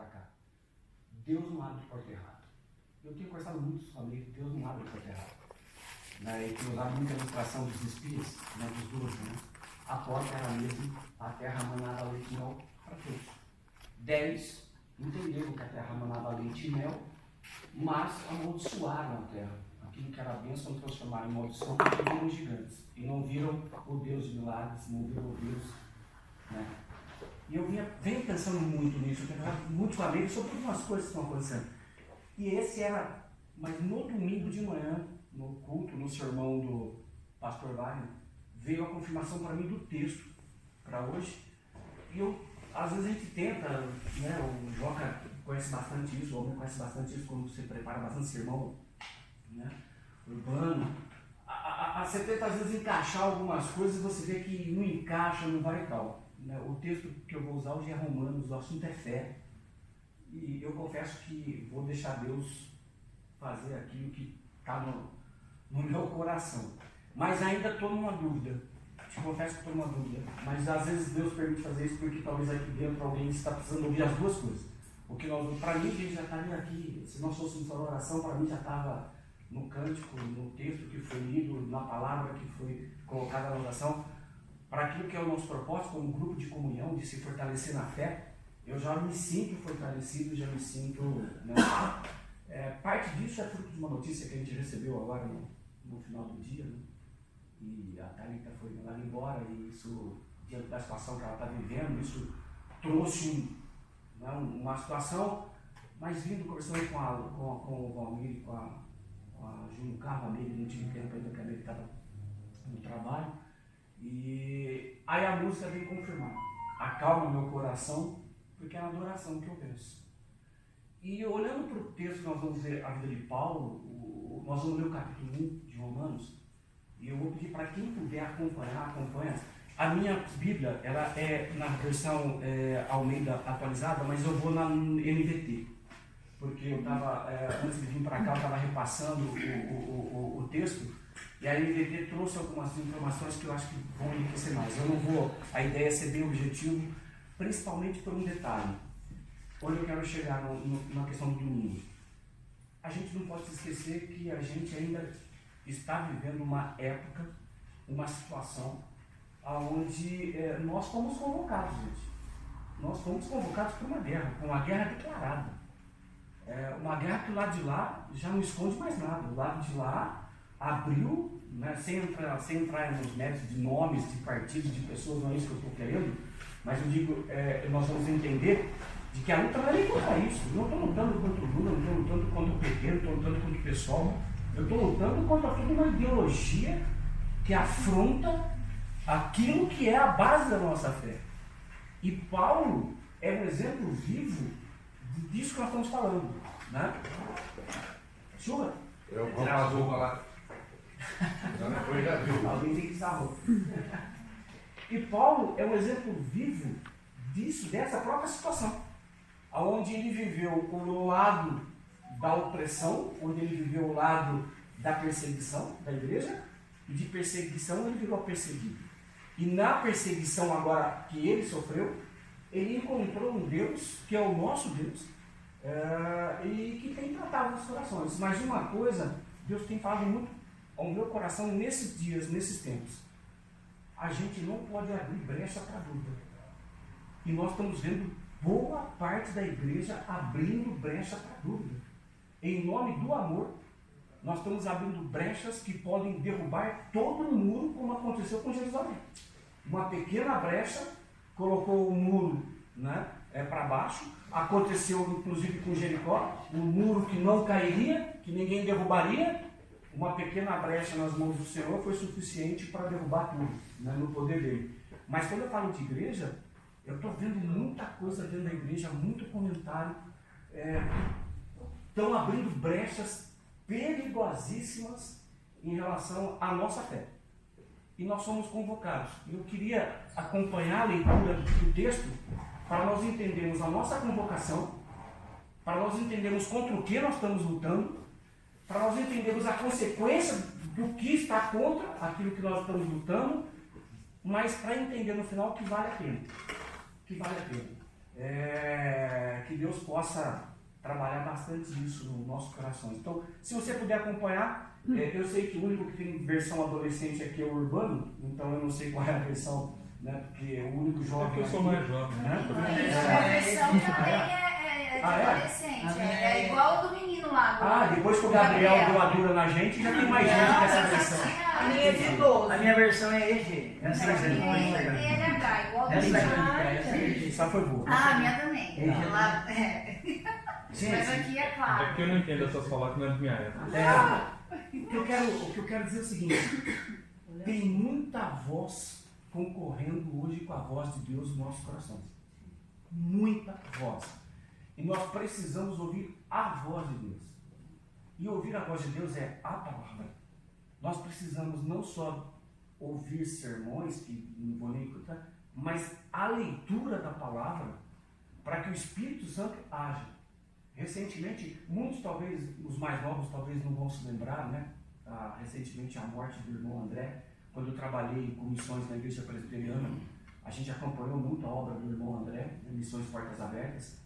para cá. Deus não abre porta errada. Eu tenho conversado muito com amigos, Deus não abre porta errada. E que usava muita ilustração dos espias, dos 12, né? A porta era a mesma, a terra manava leite e mel para todos. 10 entenderam que a terra manava leite e mel, mas amaldiçoaram a terra. Aquilo que era bênção transformaram em maldição porque viram gigantes. E não viram o Deus de milagres, não viram o Deus. Né? E eu venho pensando muito nisso, eu tenho pensado muito com amigos sobre algumas coisas que estão acontecendo. E esse era, mas no domingo de manhã, no culto, no sermão do pastor Wagner, veio a confirmação para mim do texto para hoje. E eu, às vezes a gente tenta, né, o Joca conhece bastante isso, o homem conhece bastante isso quando você prepara bastante sermão, né, urbano. Você tenta às vezes encaixar algumas coisas e você vê que não encaixa, não vai e tal. Né? O texto que eu vou usar hoje é Romanos, o assunto é fé. E eu confesso que vou deixar Deus fazer aquilo que está no meu coração. Mas ainda estou numa dúvida. Te confesso que estou numa dúvida. Mas às vezes Deus permite fazer isso porque talvez aqui dentro alguém está precisando ouvir as duas coisas. Porque para mim, a gente já estaria aqui. Se nós fôssemos fazer oração, para mim já estava no cântico, no texto que foi lido, na palavra que foi colocada na oração. Para aquilo que é o nosso propósito, como grupo de comunhão, de se fortalecer na fé, eu já me sinto fortalecido, já me sinto. Né? Parte disso é fruto de uma notícia que a gente recebeu agora no final do dia, né? E a Thalita foi mandada embora, e isso, diante da situação que ela está vivendo, isso trouxe uma situação, mas vindo conversando com o Valmir e com a Júnior Carro, a Meire, não tive tempo ainda, que a Meire estava no trabalho, e aí a música vem confirmar, acalma meu coração, porque é na adoração que eu penso. E olhando para o texto, nós vamos ver a vida de Paulo, nós vamos ler o capítulo 1 de Romanos, e eu vou pedir para quem puder acompanha. A minha Bíblia, ela é na versão Almeida atualizada, mas eu vou na NVT, porque eu estava, antes de vir para cá, eu estava repassando o texto, e a NVT trouxe algumas informações que eu acho que vão enriquecer mais. Eu não vou, a ideia é ser bem objetivo, principalmente por um detalhe. Onde eu quero chegar na questão do domingo. A gente não pode se esquecer que a gente ainda está vivendo uma época, uma situação, onde nós fomos convocados, gente. Nós fomos convocados por uma guerra declarada. Uma guerra que o lado de lá já não esconde mais nada. O lado de lá abriu, né, sem entrar nos méritos de nomes, de partidos, de pessoas, não é isso que eu estou querendo, mas eu digo, nós vamos entender de que a luta não é nem contra isso. Eu não estou lutando contra o Lula, não estou lutando contra o PT, não estou lutando contra o pessoal. Eu estou lutando contra toda uma ideologia que afronta aquilo que é a base da nossa fé. E Paulo é um exemplo vivo disso que nós estamos falando. Né? Chuva? Eu vou para a roupa lá. Depois já viu. Alguém tem que usar a roupa. E Paulo é um exemplo vivo dessa própria situação. Onde ele viveu o lado da opressão, onde ele viveu o lado da perseguição da igreja, e de perseguição ele virou perseguido. E na perseguição agora que ele sofreu, ele encontrou um Deus, que é o nosso Deus, e que tem tratado os corações. Mas uma coisa, Deus tem falado muito ao meu coração nesses dias, nesses tempos. A gente não pode abrir brecha para dúvida. E nós estamos vendo boa parte da igreja abrindo brecha para dúvida. Em nome do amor, nós estamos abrindo brechas que podem derrubar todo o muro, como aconteceu com Jerusalém. Uma pequena brecha colocou o muro, né, para baixo. Aconteceu inclusive com Jericó, um muro que não cairia, que ninguém derrubaria. Uma pequena brecha nas mãos do Senhor foi suficiente para derrubar tudo, né, no poder dele. Mas quando eu falo de igreja, eu estou vendo muita coisa dentro da igreja, muito comentário. Estão abrindo brechas perigosíssimas em relação à nossa fé. E nós somos convocados. Eu queria acompanhar a leitura do texto para nós entendermos a nossa convocação, para nós entendermos contra o que nós estamos lutando, para nós entendermos a consequência do que está contra aquilo que nós estamos lutando, mas para entender no final que vale a pena. Que vale a pena. Que Deus possa trabalhar bastante isso nos nossos corações. Então, se você puder acompanhar, eu sei que o único que tem versão adolescente aqui é o Urbano, então eu não sei qual é a versão, né? Porque o único jovem. Eu sou mais jovem, né? A versão também é de adolescente, é igual a do menino lá. Depois que o Gabriel deu a dura na gente, já tem mais gente nessa versão. A minha é de 12. A minha versão é EG. Essa aqui não Ele é. é H, igual ao do Essa menino. aqui. Só foi boa. A minha também. Ela, Mas Gente, aqui é claro. É que eu não entendo essas palavras que não é de minha época. o que eu quero dizer é o seguinte: tem muita voz concorrendo hoje com a voz de Deus nos nossos corações. Muita voz. E nós precisamos ouvir a voz de Deus. E ouvir a voz de Deus é a palavra. Nós precisamos não só ouvir sermões, que não vou nem escutar, mas a leitura da palavra, para que o Espírito Santo haja. Recentemente, muitos talvez, os mais novos talvez não vão se lembrar, né? Recentemente a morte do irmão André, quando eu trabalhei com missões na igreja presbiteriana, a gente acompanhou muito a obra do irmão André, né? Missões Portas Abertas,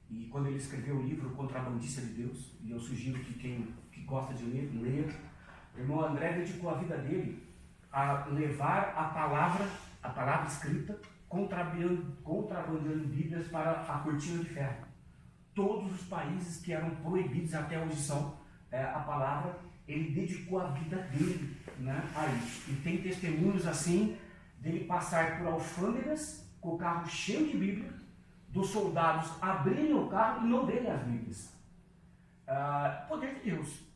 e quando ele escreveu o livro Contrabandista de Deus, e eu sugiro que quem gosta de ler, leia, o irmão André dedicou a vida dele a levar a palavra escrita, contrabandeando Bíblias para a cortina de ferro. Todos os países que eram proibidos até hoje são a palavra, ele dedicou a vida dele, né, a isso. E tem testemunhos assim, dele passar por alfândegas com o carro cheio de Bíblia, dos soldados abrirem o carro e não verem as Bíblias. Poder de Deus.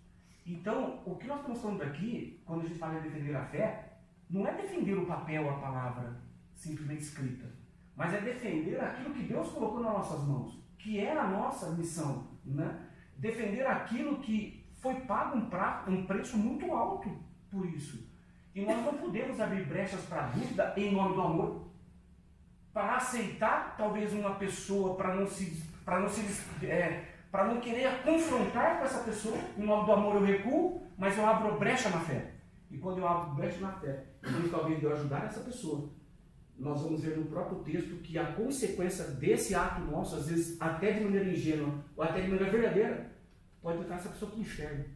Então, o que nós estamos falando aqui, quando a gente fala em defender a fé, não é defender o papel, a palavra simplesmente escrita, mas é defender aquilo que Deus colocou nas nossas mãos, que é a nossa missão, né? Defender aquilo que foi pago um preço muito alto por isso. E nós não podemos abrir brechas para a dúvida em nome do amor, para aceitar talvez uma pessoa, para não querer confrontar com essa pessoa. Em nome do amor eu recuo, mas eu abro brecha na fé. E quando eu abro brecha na fé, então talvez eu ajudar essa pessoa, nós vamos ver no próprio texto que a consequência desse ato nosso, às vezes até de maneira ingênua, ou até de maneira verdadeira, pode levar essa pessoa para o inferno.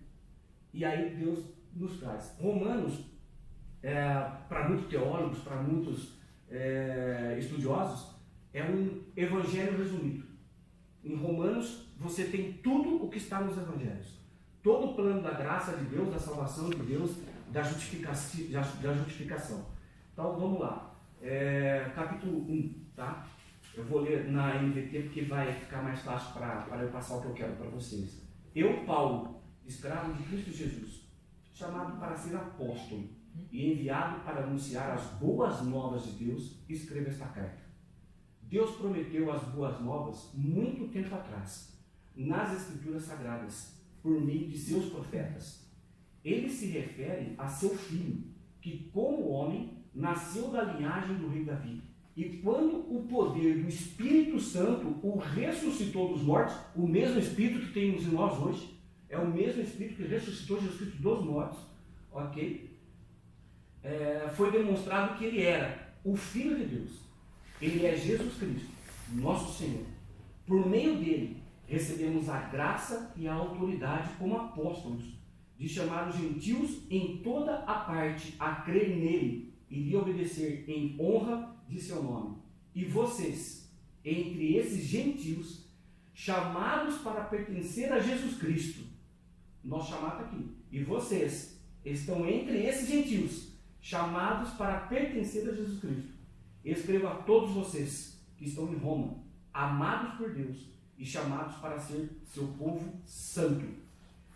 E aí Deus nos traz. Romanos, para muitos teólogos, para muitos estudiosos, é um evangelho resumido. Em Romanos, você tem tudo o que está nos evangelhos. Todo o plano da graça de Deus, da salvação de Deus, da justificação. Então, vamos lá. Capítulo 1, tá? Eu vou ler na NVT porque vai ficar mais fácil para eu passar o que eu quero para vocês. Eu, Paulo, escravo de Cristo Jesus, chamado para ser apóstolo e enviado para anunciar as boas novas de Deus, escrevo esta carta. Deus prometeu as boas novas muito tempo atrás, nas Escrituras Sagradas, por meio de seus profetas. Ele se refere a seu filho, que como homem nasceu da linhagem do rei Davi. E quando o poder do Espírito Santo o ressuscitou dos mortos, o mesmo Espírito que temos em nós hoje, é o mesmo Espírito que ressuscitou Jesus Cristo dos mortos, ok? Foi demonstrado que ele era o Filho de Deus. Ele é Jesus Cristo, nosso Senhor. Por meio dele, recebemos a graça e a autoridade como apóstolos, de chamar os gentios em toda a parte a crerem nele e lhe obedecer em honra de seu nome. E vocês, entre esses gentios, chamados para pertencer a Jesus Cristo, nós chamamos aqui, e vocês estão entre esses gentios, chamados para pertencer a Jesus Cristo. Escrevo a todos vocês que estão em Roma, amados por Deus e chamados para ser seu povo santo.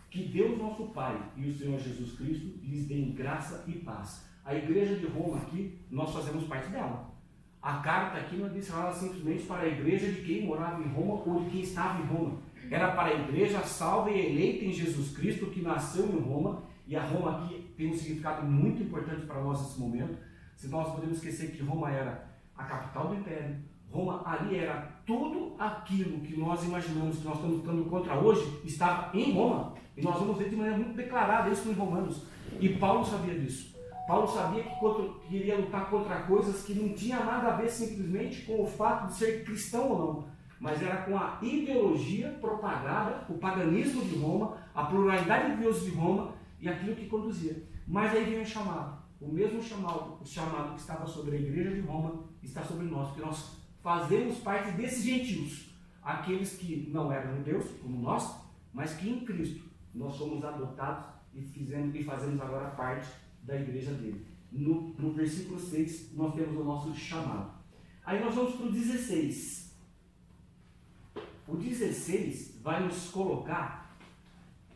Que Deus nosso Pai e o Senhor Jesus Cristo lhes deem graça e paz. A igreja de Roma aqui, nós fazemos parte dela. A carta aqui não diz nada simplesmente para a igreja de quem morava em Roma ou de quem estava em Roma. Era para a igreja salva e eleita em Jesus Cristo, que nasceu em Roma. E a Roma aqui tem um significado muito importante para nós nesse momento. Se nós podemos esquecer que Roma era a capital do império, Roma ali era tudo aquilo que nós imaginamos que nós estamos lutando contra hoje, estava em Roma. E nós vamos ver de maneira muito declarada isso em Romanos. E Paulo sabia disso. Paulo sabia que iria lutar contra coisas que não tinham nada a ver simplesmente com o fato de ser cristão ou não, mas era com a ideologia propagada, o paganismo de Roma, a pluralidade de deuses de Roma e aquilo que conduzia. Mas aí vem o chamado, o mesmo chamado, o chamado que estava sobre a igreja de Roma está sobre nós, porque nós fazemos parte desses gentios, aqueles que não eram judeus, como nós, mas que em Cristo nós somos adotados e fazemos agora parte da igreja dele. No versículo 6 nós temos o nosso chamado. Aí nós vamos para o 16. O 16 vai nos colocar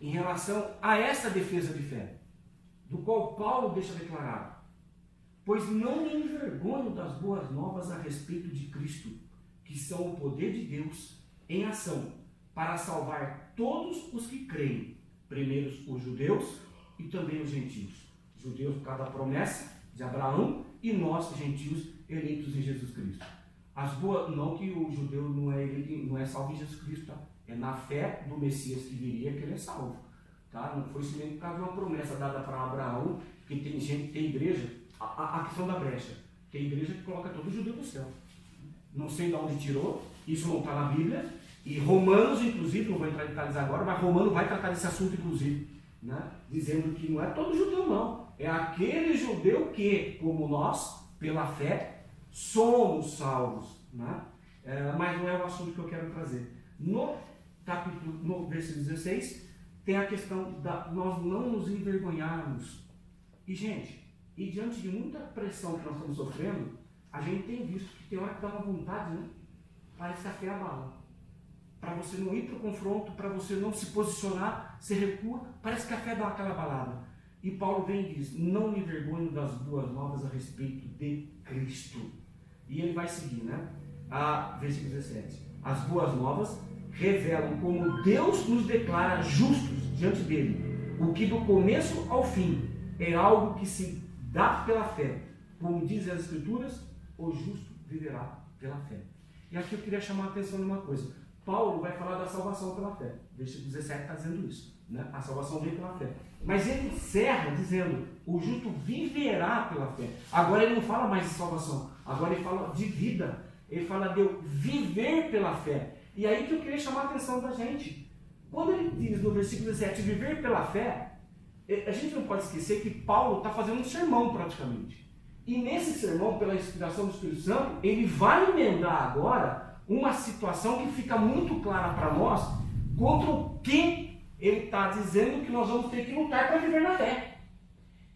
em relação a essa defesa de fé, do qual Paulo deixa declarado: pois não me envergonho das boas novas a respeito de Cristo, que são o poder de Deus em ação, para salvar todos os que creem, primeiro os judeus e também os gentios. Judeus por causa da promessa de Abraão e nós, gentios, eleitos em Jesus Cristo. As boas, não que o judeu não é salvo em Jesus Cristo, tá? É na fé do Messias que viria que ele é salvo. Tá? Não foi simplesmente por causa de uma promessa dada para Abraão, que tem gente, tem igreja, a questão da brecha, tem igreja que coloca todo judeu no céu. Não sei de onde tirou, isso não está na Bíblia, e Romanos, inclusive, não vou entrar em detalhes agora, mas Romano vai tratar desse assunto, inclusive, né? Dizendo que não é todo judeu, não. É aquele judeu que, como nós, pela fé, somos salvos. Né? Mas não é o assunto que eu quero trazer. No versículo 16, tem a questão da nós não nos envergonharmos. E, gente, diante de muita pressão que nós estamos sofrendo, a gente tem visto que tem hora que dá uma vontade, né? Parece que a fé abala. Para você não ir para o confronto, para você não se posicionar, você recua, parece que a fé dá aquela balada. E Paulo vem e diz: não me envergonho das boas novas a respeito de Cristo. E ele vai seguir, né? Versículo 17. As boas novas revelam como Deus nos declara justos diante dele, o que do começo ao fim é algo que se dá pela fé. Como dizem as Escrituras, o justo viverá pela fé. E aqui eu queria chamar a atenção de uma coisa. Paulo vai falar da salvação pela fé. Versículo 17 está dizendo isso. Né? A salvação vem pela fé. Mas ele encerra dizendo: o justo viverá pela fé. Agora ele não fala mais de salvação. Agora ele fala de vida. Ele fala de eu viver pela fé. E aí que eu queria chamar a atenção da gente. Quando ele diz no versículo 17, viver pela fé, a gente não pode esquecer que Paulo está fazendo um sermão praticamente. E nesse sermão, pela inspiração do Espírito Santo, ele vai emendar agora uma situação que fica muito clara para nós contra o que ele está dizendo que nós vamos ter que lutar para viver na fé.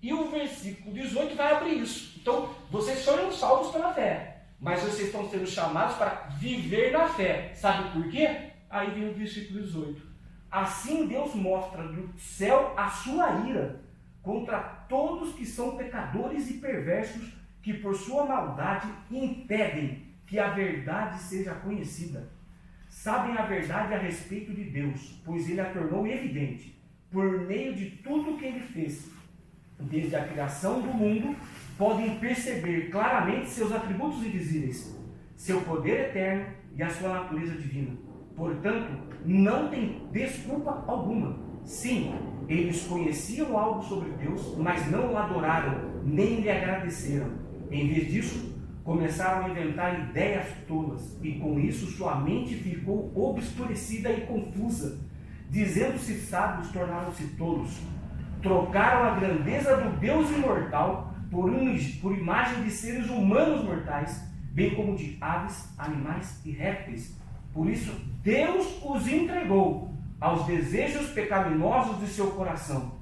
E o versículo 18 vai abrir isso. Então, vocês foram salvos pela fé, mas vocês estão sendo chamados para viver na fé. Sabe por quê? Aí vem o versículo 18. Assim Deus mostra do céu a sua ira contra todos que são pecadores e perversos, que por sua maldade impedem que a verdade seja conhecida. Sabem a verdade a respeito de Deus, pois ele a tornou evidente, por meio de tudo que ele fez. Desde a criação do mundo, podem perceber claramente seus atributos invisíveis, seu poder eterno e a sua natureza divina. Portanto, não tem desculpa alguma. Sim, eles conheciam algo sobre Deus, mas não o adoraram, nem lhe agradeceram. Em vez disso, começaram a inventar ideias tolas, e com isso sua mente ficou obscurecida e confusa. Dizendo-se sábios, tornaram-se tolos. Trocaram a grandeza do Deus imortal por imagem de seres humanos mortais, bem como de aves, animais e répteis. Por isso, Deus os entregou aos desejos pecaminosos de seu coração.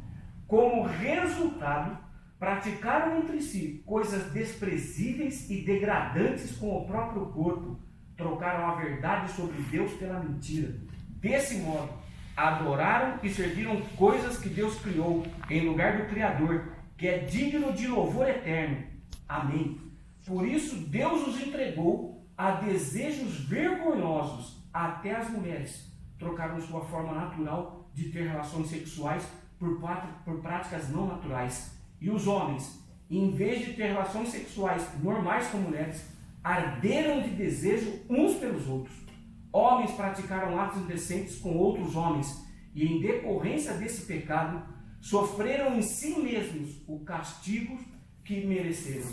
Como resultado, praticaram entre si coisas desprezíveis e degradantes com o próprio corpo. Trocaram a verdade sobre Deus pela mentira. Desse modo, adoraram e serviram coisas que Deus criou em lugar do Criador, que é digno de louvor eterno. Amém. Por isso, Deus os entregou a desejos vergonhosos. Até as mulheres trocaram sua forma natural de ter relações sexuais por práticas não naturais. E os homens, em vez de ter relações sexuais normais com mulheres, arderam de desejo uns pelos outros. Homens praticaram atos indecentes com outros homens, e em decorrência desse pecado, sofreram em si mesmos o castigo que mereceram.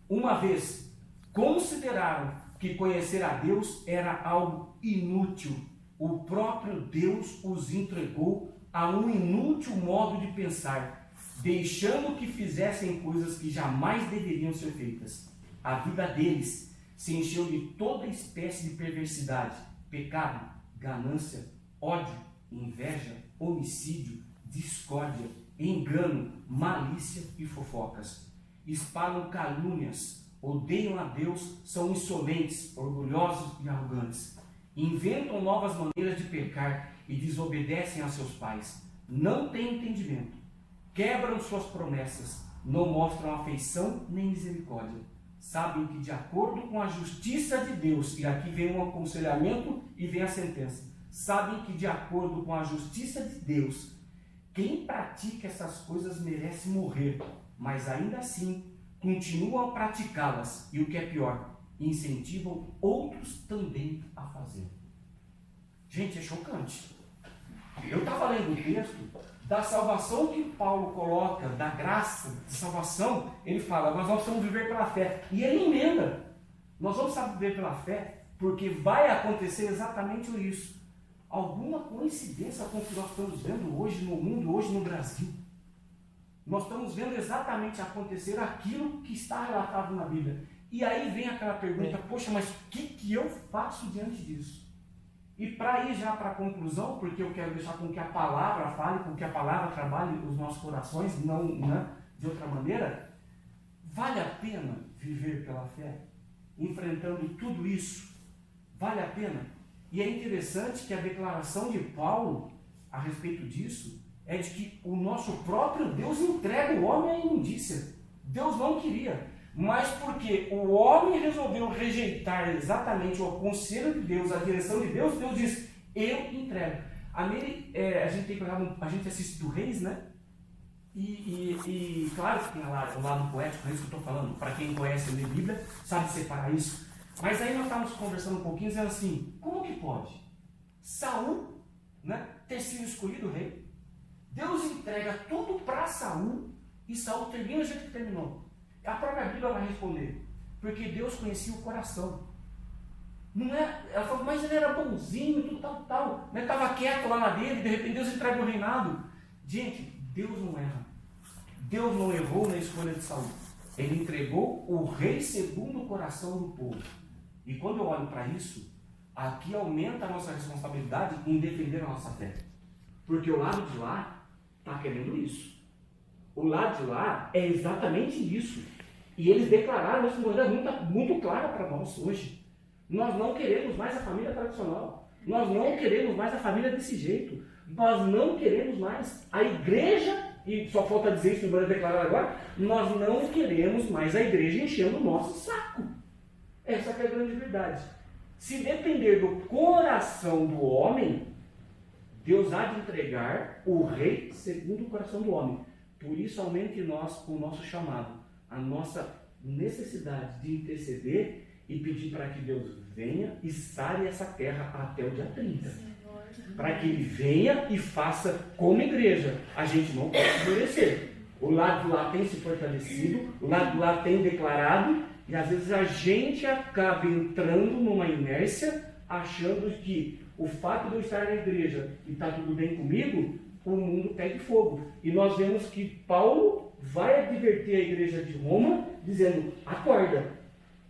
Uma vez consideraram que conhecer a Deus era algo inútil. O próprio Deus os entregou a um inútil modo de pensar, deixando que fizessem coisas que jamais deveriam ser feitas. A vida deles se encheu de toda espécie de perversidade, pecado, ganância, ódio, inveja, homicídio, discórdia, engano, malícia e fofocas. Espalham calúnias, odeiam a Deus, são insolentes, orgulhosos e arrogantes. Inventam novas maneiras de pecar e desobedecem a seus pais. Não têm entendimento, quebram suas promessas, não mostram afeição nem misericórdia. Sabem que de acordo com a justiça de Deus, e aqui vem um aconselhamento e vem a sentença, sabem que de acordo com a justiça de Deus, quem pratica essas coisas merece morrer, mas ainda assim continuam a praticá-las e, o que é pior, incentivam outros também a fazer. Gente, é chocante. Eu estava lendo o texto da salvação que Paulo coloca, da graça de salvação. Ele fala, nós precisamos viver pela fé. E ele emenda, nós vamos viver pela fé porque vai acontecer exatamente isso. Alguma coincidência com o que nós estamos vendo hoje no mundo, hoje no Brasil. Nós estamos vendo exatamente acontecer aquilo que está relatado na Bíblia. E aí vem aquela pergunta, poxa, mas o que eu faço diante disso? E para ir já para a conclusão, porque eu quero deixar com que a palavra fale, com que a palavra trabalhe os nossos corações, não de outra maneira, vale a pena viver pela fé? Enfrentando tudo isso? Vale a pena? E é interessante que a declaração de Paulo a respeito disso é de que o nosso próprio Deus entrega o homem à imundícia. Deus não queria, mas porque o homem resolveu rejeitar exatamente o conselho de Deus, a direção de Deus, Deus diz, eu entrego. A gente assiste do Reis, né? E claro que tem lá o lado poético, é isso que eu estou falando. Para quem conhece a Bíblia, sabe separar isso. Mas aí nós estávamos conversando um pouquinho, dizendo assim, como que pode Saul, né, ter sido escolhido rei? Deus entrega tudo para Saul e Saul termina do jeito que terminou. A própria Bíblia vai responder, porque Deus conhecia o coração. Não é, ela falou, mas ele era bonzinho, tudo tal. Né, estava quieto lá na dele, de repente Deus entrega o reinado. Gente, Deus não erra. Deus não errou na escolha de Saul. Ele entregou o rei segundo o coração do povo. E quando eu olho para isso, aqui aumenta a nossa responsabilidade em defender a nossa fé. Porque o lado de lá está querendo isso. O lado de lá é exatamente isso. E eles declararam isso de maneira muito clara para nós hoje. Nós não queremos mais a família tradicional. Nós não queremos mais a família desse jeito. Nós não queremos mais a igreja, e só falta dizer isso, embora declarar agora, nós não queremos mais a igreja enchendo o nosso saco. Essa que é a grande verdade. Se depender do coração do homem, Deus há de entregar o rei segundo o coração do homem. Por isso aumente em nós o nosso chamado, a nossa necessidade de interceder e pedir para que Deus venha e sare essa terra até o dia 30. Para que Ele venha e faça como igreja. A gente não pode endurecer. O lado de lá tem se fortalecido, o lado de lá tem declarado, e às vezes a gente acaba entrando numa inércia, achando que o fato de eu estar na igreja e está tudo bem comigo, o mundo pega fogo. E nós vemos que Paulo vai advertir a igreja de Roma, dizendo, acorda,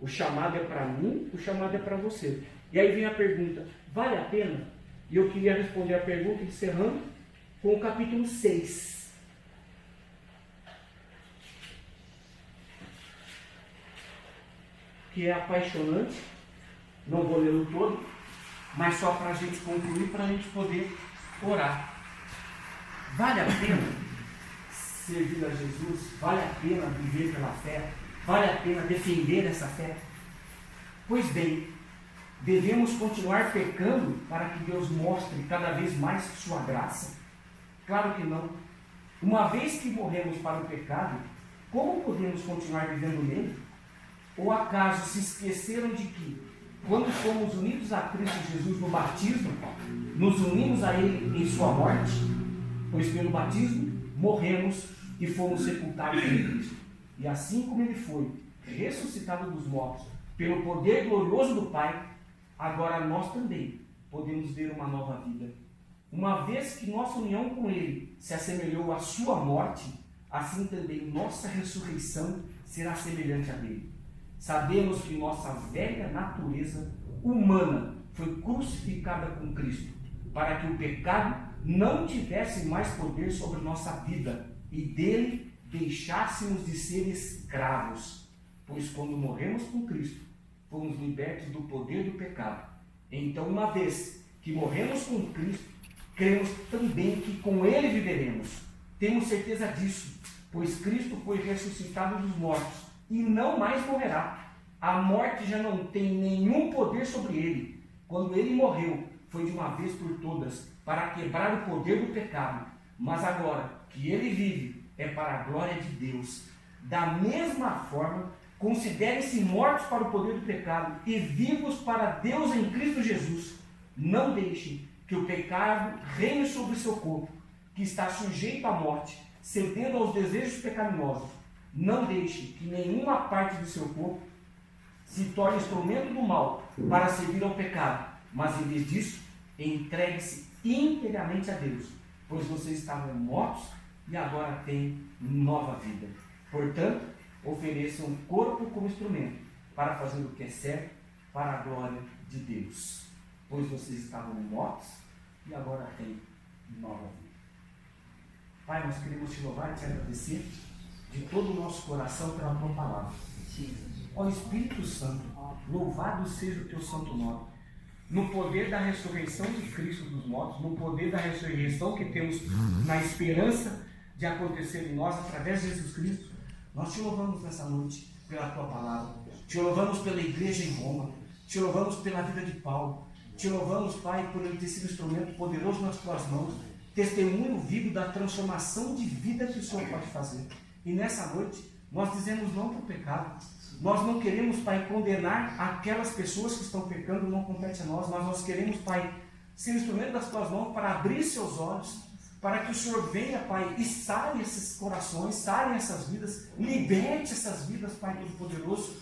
o chamado é para mim, o chamado é para você. E aí vem a pergunta, vale a pena? E eu queria responder a pergunta encerrando com o capítulo 6. Que é apaixonante, não vou lê-lo todo, mas só para a gente concluir, para a gente poder orar. Vale a pena servir a Jesus? Vale a pena viver pela fé? Vale a pena defender essa fé? Pois bem, devemos continuar pecando para que Deus mostre cada vez mais sua graça? Claro que não. Uma vez que morremos para o pecado, como podemos continuar vivendo nele? Ou acaso se esqueceram de que, quando fomos unidos a Cristo Jesus no batismo, nos unimos a Ele em sua morte? Pois pelo batismo morremos e fomos sepultados em Cristo. E assim como Ele foi ressuscitado dos mortos pelo poder glorioso do Pai, agora nós também podemos ver uma nova vida. Uma vez que nossa união com Ele se assemelhou à sua morte, assim também nossa ressurreição será semelhante a dele. Sabemos que nossa velha natureza humana foi crucificada com Cristo, para que o pecado não tivesse mais poder sobre nossa vida e dele deixássemos de ser escravos. Pois quando morremos com Cristo, fomos libertos do poder do pecado. Então, uma vez que morremos com Cristo, cremos também que com Ele viveremos. Temos certeza disso, pois Cristo foi ressuscitado dos mortos e não mais morrerá. A morte já não tem nenhum poder sobre Ele. Quando Ele morreu, foi de uma vez por todas, para quebrar o poder do pecado. Mas agora que Ele vive, é para a glória de Deus. Da mesma forma, considerem-se mortos para o poder do pecado e vivos para Deus em Cristo Jesus. Não deixem que o pecado reine sobre o seu corpo, que está sujeito à morte, cedendo aos desejos pecaminosos. Não deixe que nenhuma parte do seu corpo se torne instrumento do mal para servir ao pecado, mas em vez disso, entregue-se inteiramente a Deus, pois vocês estavam mortos e agora têm nova vida. Portanto, ofereçam o corpo como instrumento para fazer o que é certo para a glória de Deus, pois vocês estavam mortos e agora têm nova vida. Pai, nós queremos te louvar e te agradecer de todo o nosso coração pela tua palavra. Ó Espírito Santo, louvado seja o teu santo nome. No poder da ressurreição de Cristo dos mortos, no poder da ressurreição que temos na esperança de acontecer em nós através de Jesus Cristo, nós te louvamos nessa noite pela tua palavra, te louvamos pela igreja em Roma, te louvamos pela vida de Paulo, te louvamos, Pai, por ele ter sido instrumento poderoso nas tuas mãos, testemunho vivo da transformação de vida que o Senhor pode fazer. E nessa noite, nós dizemos não para o pecado. Nós não queremos, Pai, condenar aquelas pessoas que estão pecando, não compete a nós, mas nós queremos, Pai, ser instrumento das tuas mãos para abrir seus olhos, para que o Senhor venha, Pai, e sare esses corações, sare essas vidas, liberte essas vidas, Pai Todo-Poderoso,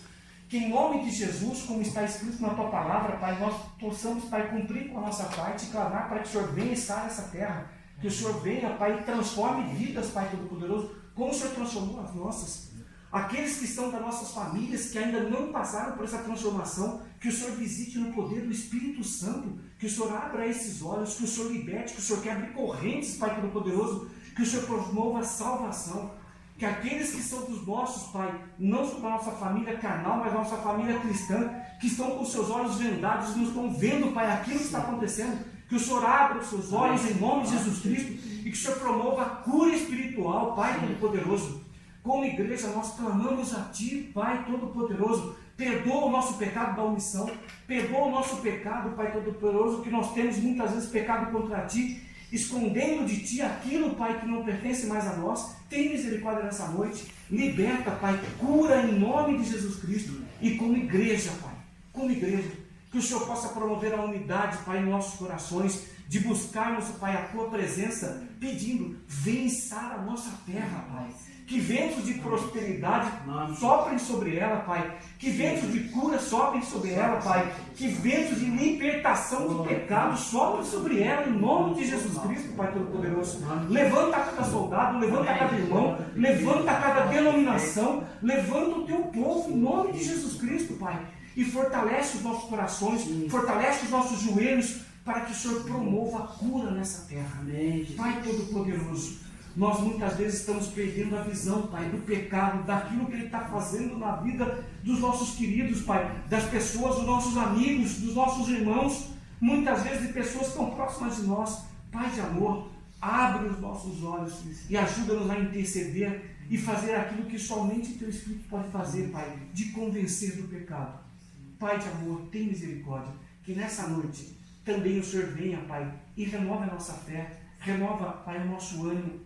que em nome de Jesus, como está escrito na tua palavra, Pai, nós possamos, Pai, cumprir com a nossa parte e clamar para que o Senhor venha e sare essa terra, que o Senhor venha, Pai, e transforme vidas, Pai Todo-Poderoso, como o Senhor transformou as nossas. Aqueles que são das nossas famílias, que ainda não passaram por essa transformação, que o Senhor visite no poder do Espírito Santo, que o Senhor abra esses olhos, que o Senhor liberte, que o Senhor quebre correntes, Pai Todo-Poderoso, que o Senhor promova a salvação, que aqueles que são dos nossos, Pai, não só da nossa família carnal, mas da nossa família cristã, que estão com seus olhos vendados e não estão vendo, Pai, aquilo que está acontecendo, que o Senhor abra os seus olhos em nome de Jesus Cristo e que o Senhor promova a cura espiritual, Pai Todo-Poderoso. Como igreja, nós clamamos a Ti, Pai Todo-Poderoso, perdoa o nosso pecado da omissão, perdoa o nosso pecado, Pai Todo-Poderoso, que nós temos muitas vezes pecado contra Ti, escondendo de Ti aquilo, Pai, que não pertence mais a nós. Tem misericórdia nessa noite, liberta, Pai, cura em nome de Jesus Cristo. E como igreja, Pai, como igreja, que o Senhor possa promover a unidade, Pai, em nossos corações, de buscarmos, Pai, a Tua presença, pedindo, vem sara a nossa terra, Pai. Que ventos de prosperidade soprem sobre ela, Pai. Que ventos de cura soprem sobre ela, Pai. Que ventos de libertação do pecado soprem sobre ela, em nome de Jesus Cristo, Pai Todo-Poderoso. Levanta cada soldado, levanta cada irmão, levanta cada denominação, levanta o Teu povo, em nome de Jesus Cristo, Pai. E fortalece os nossos corações, fortalece os nossos joelhos, para que o Senhor promova a cura nessa terra. Pai Todo-Poderoso, nós muitas vezes estamos perdendo a visão, Pai, do pecado, daquilo que Ele está fazendo na vida dos nossos queridos, Pai, das pessoas, dos nossos amigos, dos nossos irmãos, muitas vezes de pessoas tão próximas de nós. Pai de amor, abre os nossos olhos e ajuda-nos a interceder e fazer aquilo que somente o Teu Espírito pode fazer, Pai, de convencer do pecado. Pai de amor, tem misericórdia, que nessa noite também o Senhor venha, Pai, e renova a nossa fé, renova, Pai, o nosso ânimo,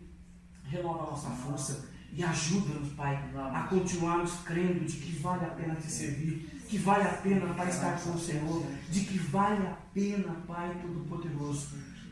renova a nossa força e ajuda-nos, Pai, a continuarmos crendo de que vale a pena Te servir, que vale a pena, Pai, estar com o Senhor, de que vale a pena, Pai Todo-Poderoso,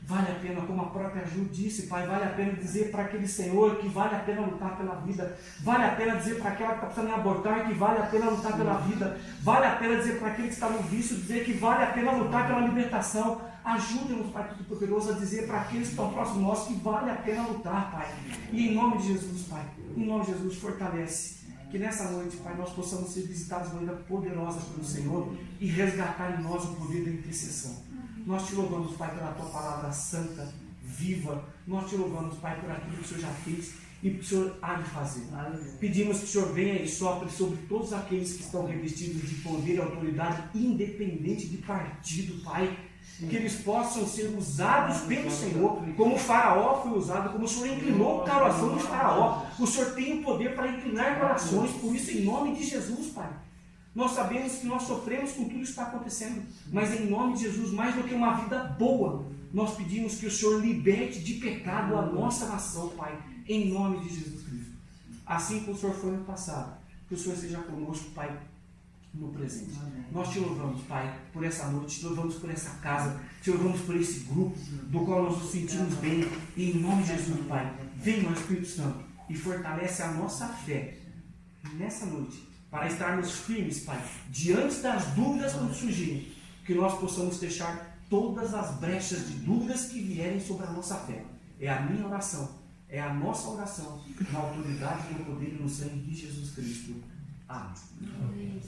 Vale a pena, como a própria Ju disse, Pai, vale a pena dizer para aquele Senhor que vale a pena lutar pela vida. Vale a pena dizer para aquela que está precisando abortar que vale a pena lutar pela vida. Vale a pena dizer para aquele que está no vício, dizer que vale a pena lutar pela libertação. Ajuda-nos, Pai Todo-Poderoso, a dizer para aqueles que estão próximos de nós que vale a pena lutar, Pai. E em nome de Jesus, Pai, em nome de Jesus, fortalece. Que nessa noite, Pai, nós possamos ser visitados de maneira poderosa pelo Senhor e resgatar em nós o poder da intercessão. Nós te louvamos, Pai, pela Tua palavra santa, viva. Nós te louvamos, Pai, por aquilo que o Senhor já fez e que o Senhor há de fazer. Pedimos que o Senhor venha e sopre sobre todos aqueles que estão revestidos de poder e autoridade, independente de partido, Pai. Que eles possam ser usados pelo Senhor, como o faraó foi usado, como o Senhor inclinou o coração de faraó. O Senhor tem o poder para inclinar corações, por isso, em nome de Jesus, Pai. Nós sabemos que nós sofremos com tudo que está acontecendo, mas em nome de Jesus, mais do que uma vida boa, nós pedimos que o Senhor liberte de pecado a nossa nação, Pai, em nome de Jesus Cristo. Assim como o Senhor foi no passado, que o Senhor seja conosco, Pai, no presente. Amém. Nós te louvamos, Pai, por essa noite, te louvamos por essa casa, te louvamos por esse grupo, do qual nós nos sentimos bem, e em nome de Jesus, Pai, venha o Espírito Santo e fortalece a nossa fé nessa noite, para estarmos firmes, Pai, diante das dúvidas quando surgirem, que nós possamos fechar todas as brechas de dúvidas que vierem sobre a nossa fé. É a minha oração, é a nossa oração, na autoridade, no poder e no sangue de Jesus Cristo. Amém.